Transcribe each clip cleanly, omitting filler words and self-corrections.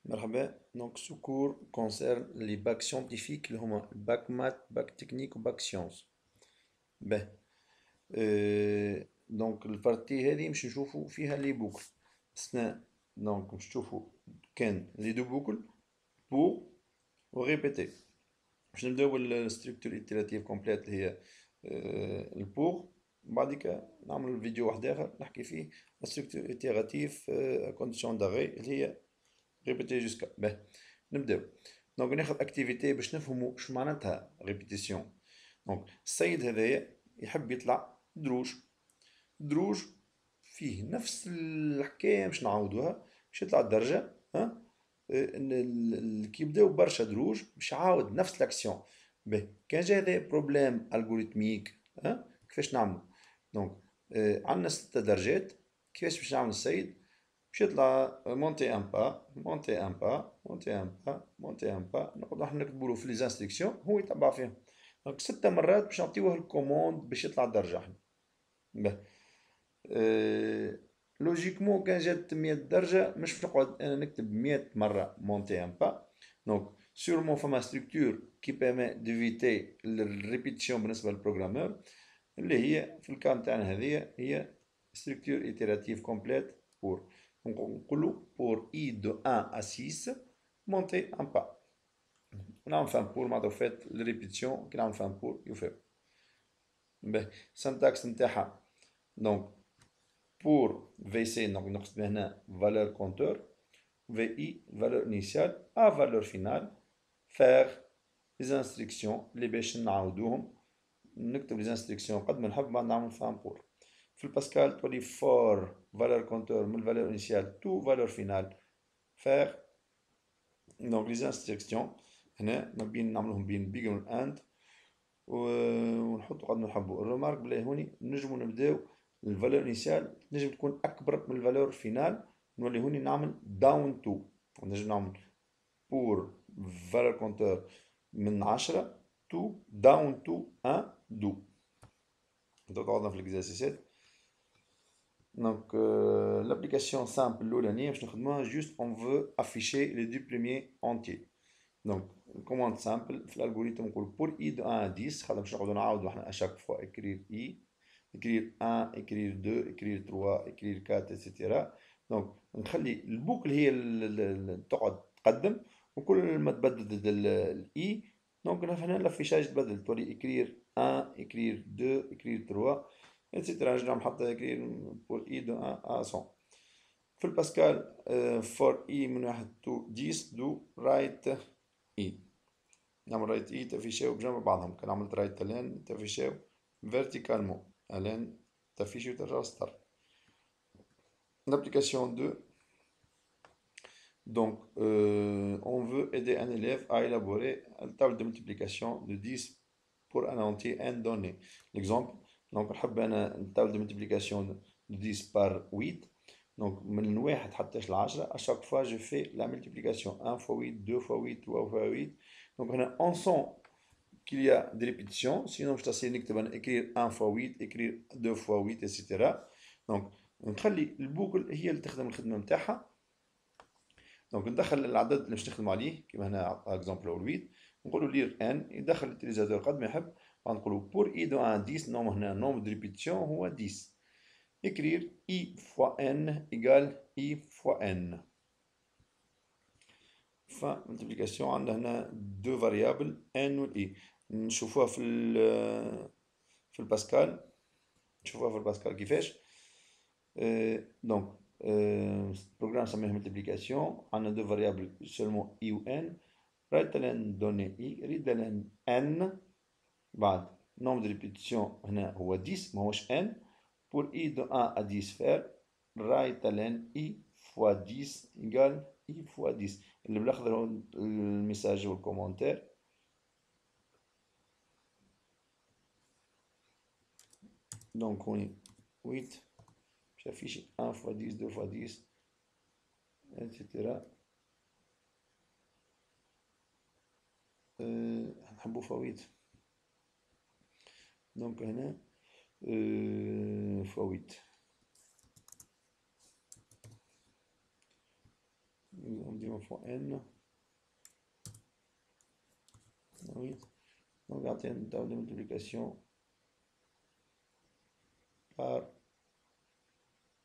مرحبا. Donc ce cours concerne les bacs scientifiques اللي هما bac maths, bac technique و bac sciences. به دونك البارتي هذه باش نشوفوا فيها لي بوكل اثناء. دونك باش تشوفوا كان لي دو بوكل بو و ريبيتي. باش نبداو بالستركتور ايتيراتيف كومبليت اللي هي البوغ. بعديك نعمل فيديو واحد اخر نحكي فيه الستركتور ايتيراتيف كونديسيون داغي اللي هي ريبيتي جوسكا. به نبداو. دونك ناخذ اكتيفيتي باش نفهموا شو معناتها ريبيتيسيون. دونك السيد هذايا يحب يطلع دروج. دروج فيه نفس الحكايه باش نعاودوها باش يطلع الدرجه. ها كي يبداو برشا دروج باش يعاود نفس لاكسيون. به كان جا هذا بروبليم الغوريتميك. ها كيفاش نعملو؟ دونك عندنا 6 درجات. كيفاش باش نعمل السيد؟ باش يطلع مونتي ان با مونتي ان با مونتي ان با مونتي ان با، نقعدو احنا نكتبولو في لي زانستركسيون هو يتبع فيهم. دونك 6 مرات باش نعطيوه الكوموند باش يطلع الدرجة احنا. به لوجيكمون كان جات 100 درجة مش باش نقعد انا نكتب 100 مرة مونتي ان با. دونك سيرمون فما ستركتور كي بيرمي ديفيتي الريبيتيشن بالنسبة للبروغرامور اللي هي في الكام تاعنا هذيا هي ستركتور ايتيراتيف كومبليت بور. Donc on coule pour i de 1 à 6, monter un pas. On a enfin pour, معناتها فات الريبيتيشن كي نعمل فان بور يفهم. باهي syntaxe نتاعها donc pour VC donc نقصد هنا valeur compteur VI valeur initiale à valeur finale faire les instructions اللي باش نعاودوهم نكتب les instructions قد ما نحب بعد نعمل فان بور. في الباسكال تولي فور valeur compteur من valeur initiale to valeur finale faire donc les instructions. هنا بين نعملهم بين بيج اند ونحطوا قد ما نحبوا. الريمارك بلا هوني نجمو نبداو الفالور انيسيال نجم تكون اكبر من الفالور فينال نولي هوني نعمل داون تو. نجم نعمل بور فالور كونتور من 10 تو داون تو 1 دو. دونك قعدنا في الاكزرسيسات. دونك l'application simple الاولانيه باش نخدموها juste on veut afficher les deux premiers entiers. دونك الكوماند سامبل في الالغوريثم نقول بور اي دو 1 10 خاطر باش نقعدو نعاودو احنا اشاك فوا اكرير اي اكرير 1 اكرير 2 اكرير 3 اكرير 4 اتسيتيرا. دونك نخلي البوكل هي اللي تقعد تقدم وكل ما تبدل الاي دونك هنا لافيشاج تبدل تولي اكرير 1 اكرير 2 اكرير 3 اتسيتيرا. نجم نحط اكرير بور اي دو 1 ا 100. في الباسكال فور اي من 1 تو 10 دو رايت اي. نعمل رايت اي تفيشاو بجنب بعضهم. كان عملت رايت الان تفيشاو فيرتيكالمون الان تفيشاو ترجع ستار. L'application 2. Donc, on veut aider un élève à élaborer une table de multiplication de 10 pour un entier n donné. L'exemple, donc, نحب أنا une table de multiplication de 10 par 8. Donc, من الواحد حتى العشرة à chaque fois je fais la multiplication 1 fois 8, 2 fois 8, 3 fois 8. Donc, on sent qu'il y a des répétitions. Sinon, je t'essaie d'écrire 1 fois 8, écrire 2 fois 8, etc. Donc, نخلي البوكل هي اللي تخدم الخدمة متاعها. دونك ندخل العدد اللي باش نخدمو عليه كيما هنا اكزومبل اول 8 نقولوا لير ان يدخل اليوتيليزاتور قد ما يحب. نقولوا بور اي دو 1 10 نوم هنا نوم دو ريبيتيسيون هو 10. écrire i fois n égale i fois n. فملتبليكاسيون عندنا هنا دو فاريابل n و i. نشوفوها في الباسكال. نشوفوها في الباسكال كيفاش. دونك programme سميه multiplication عندنا دو فاريابل seulement i و n. رايت لان دوني i ريد لان n بعد nombre de répétition هنا هو 10 ماهوش n. pour i de 1 à 10 faire رايت لان i fois 10 égale i fois 10. اللي بالاخضر هو الميساج والكومنتير. دونك هوني 8 باش افيشي 1 fois 10 2 fois 10 etc. نحبو فويت. دونك هنا فويت. on dit fois n. Oui. Donc, regardez une table de multiplication par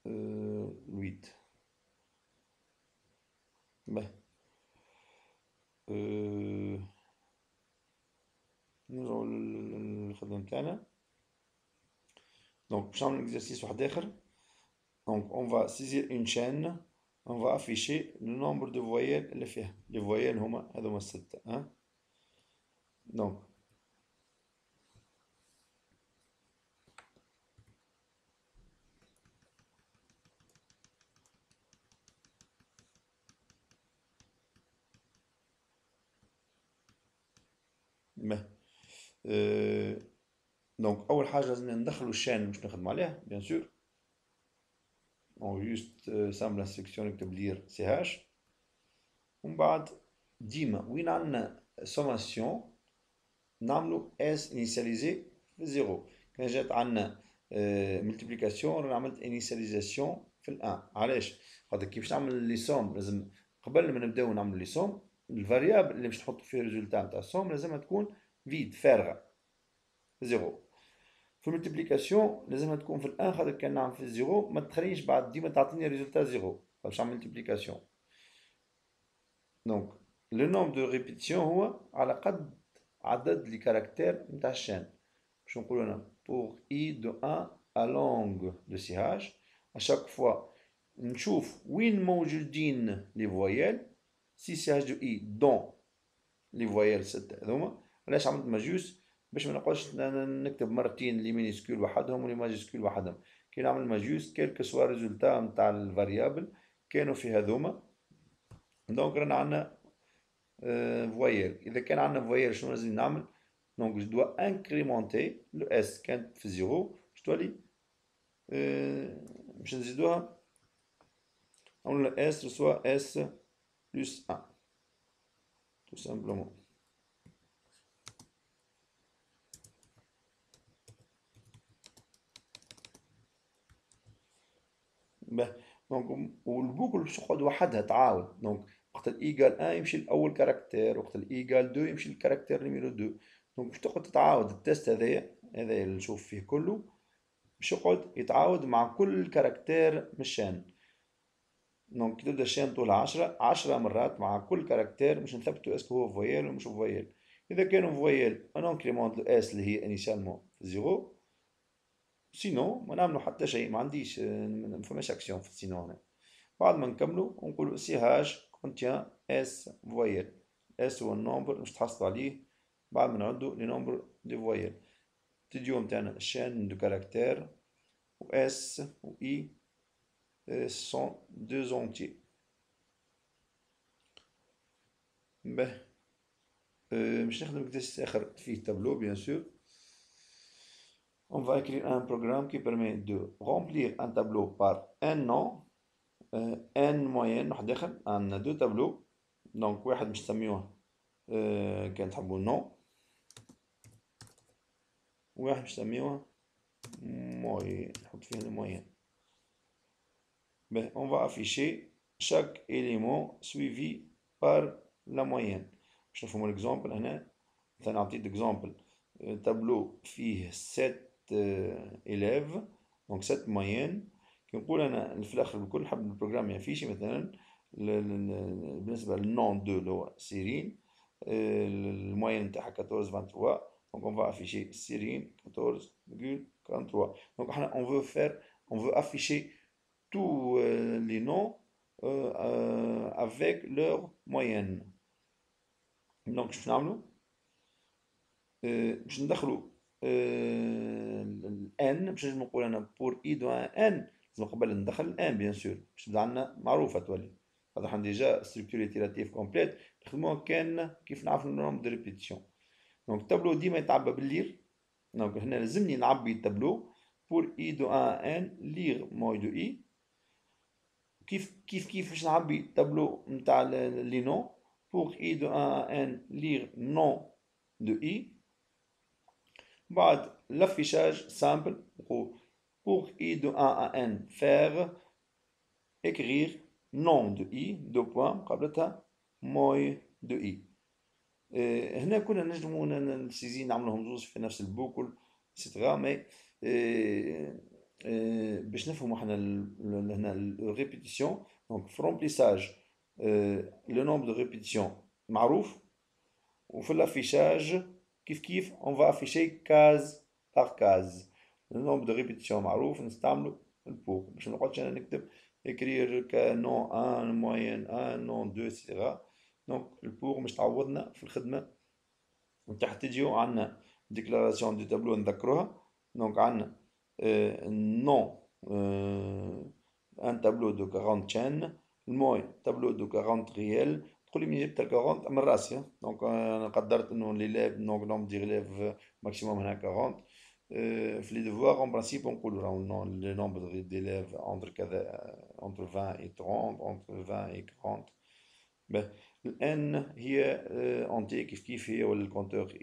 8. Ben, نرجعوا للخدمة متاعنا. Donc, باش نعمل exercice واحد آخر. Donc, on va saisir une chaîne. On va afficher le nombre de voyelles اللي فيها. Les voyelles هما هذوما الستة. Hein? Donc, ben, donc أول حاجة لازم ندخلوا الشين اللي باش نخدموا عليها bien sûr. On juste simple instruction نكتب لير سي هاش. ومن بعد ديما وين عندنا sommation نعملوا اس انيسياليزي في زيرو. كان جات عندنا ملتيبليكاسيون رانا عملت انيسياليزاسيون في الان. علاش؟ خاطر كي باش نعمل لي سوم لازم قبل ما نبداو نعمل لي سوم الفاريابل اللي باش نحط فيه الريزولتا نتاع السوم لازمها تكون فيد فارغه زيرو. في الملتيبليكاسيون لازمها تكون في الان خاطر كان نعمل في الزيرو ما تخلينيش بعد ديما تعطيني ريزولتا زيرو باش نعمل ملتيبليكاسيون. دونك لو نومبر دو ريبيتيسيون هو على قد عدد لي كاركتير نتاع الشان. باش نقولو انا pour i de 1 à longue de CH à chaque fois نشوف وين موجودين لي فويال سي سي اش دو اي دون لي فويال ستة هذوما. علاش عملت ماجوس؟ باش ما نقعدش نكتب مرتين لي مينيسكول وحدهم ولي ماجيسكول وحدهم. كي نعمل ماجوس كيلكو سوا ريزولتا نتاع الفاريابل كانوا في هذوما. دونك رانا عندنا فويال. اذا كان عندنا فويال شنو لازم نعمل؟ دونك جو دوا انكريمونتي لو اس كانت في زيرو باش تولي باش نزيدوها نعملو اس رسوا اس بلس 1 tout simplement. باه دونك والبوكل باش تقعد وحدها تعاود. دونك وقت الايجال 1 يمشي الاول كاركتير وقت الايجال 2 يمشي الكاركتير نيميرو 2. دونك باش تقعد تتعاود التست هذايا اللي نشوف فيه كله باش يقعد يتعاود مع كل كاركتير من الشان. دونك كي تبدا الشان طولها 10 مرات مع كل كاركتير باش نثبتو اسكو هو فويال ولا مش فويال. اذا كانوا فويال انا انكريمونت لو اس اللي هي انيسيالمون زيرو. سينو ما نعملو حتى شيء ما عنديش ما فماش اكسيون في السينو هنا. بعد ما نكملو ونقولو سي هاش كونتيان اس فويال. اس هو النومبر باش تحصلوا عليه بعد ما نعدو لي نومبر دي فويال. تديو نتاعنا الشان دو كاركتير و اس و اي sont deux entiers. باهي باش نخدم اكزرسيس اخر فيه تابلو bien sûr. On va écrire un programme qui permet de remplir un tableau par un nom n moyenne. واحد اخر عندنا دو تابلو. دونك واحد باش نسميوه كان تحبوا نو وواحد باش نسميوه موين نحط فيه الموين. on va afficher chaque élément suivi par la moyenne. باش نفهمو l'exemple هنا. مثلا نعطيك exemple تابلو فيه 7 élèves donc 7 moyennes. كي نقول انا في الاخر بكل حب البروغرام يافيشي مثلا بالنسبه للنون دو اللي هو سيرين الموين تاعها 14 23. donc on va afficher سيرين 14,43. donc احنا on veut afficher tous les noms avec leur moyenne. donc شنو نعملو؟ باش ندخلو الان باش نقول انا بور اي دو ان لازم قبل ندخل الان بيان سور باش تبدا عندنا معروفه تولي. خاطر حنا ديجا ستركتور ايتيراتيف كومبليت نخدموها كان كيف نعرفو النومبر دو ريبيتيسيون. دونك التابلو ديما يتعبى باللير. دونك هنا لازمني نعبي التابلو بور اي دو ان لير موي دو اي. كيف باش نعبي التابلو نتاع لي نون بور اي دو ان لير نون دو اي. بعد l'affichage simple pour i de 1 à n faire écrire nom de i دو بوان قبلتها موي دو i. هنا كنا نجمو نسيزي نعملهم زوز في نفس البوكل اكسيتيرا مي باش نفهمو احنا هنا الريبيتيسيون دونك في رومبليساج لو نومبر دو ريبيتيسيون معروف وفي الافيشاج كيف اون فا افيشي كاز بار كاز لو نومبر دو ريبيتيسيون معروف نستعملو البور باش منقعدش انا نكتب écrire كنون 1 موين 1 نون 2 etc. دونك البور مش تعوضنا في الخدمة. تحت تجيو عندنا ديكلاراسيون دو تابلو نذكروها. دونك عندنا نون ان تابلو دو 40 chaînes الموي تابلو دو 40 ريال. تقولي من جبت ال 40 من راسي. دونك انا قدرت انه ليليف دونك نوم دي ليليف ماكسيموم هنا 40. في لي ديفوار اون برانسيب نقولوا راهو لو نومبر ديليف انتر كذا انتر 20 et 30 انتر 20 et 40. الان هي اونتي كيف هي ولا الكونتور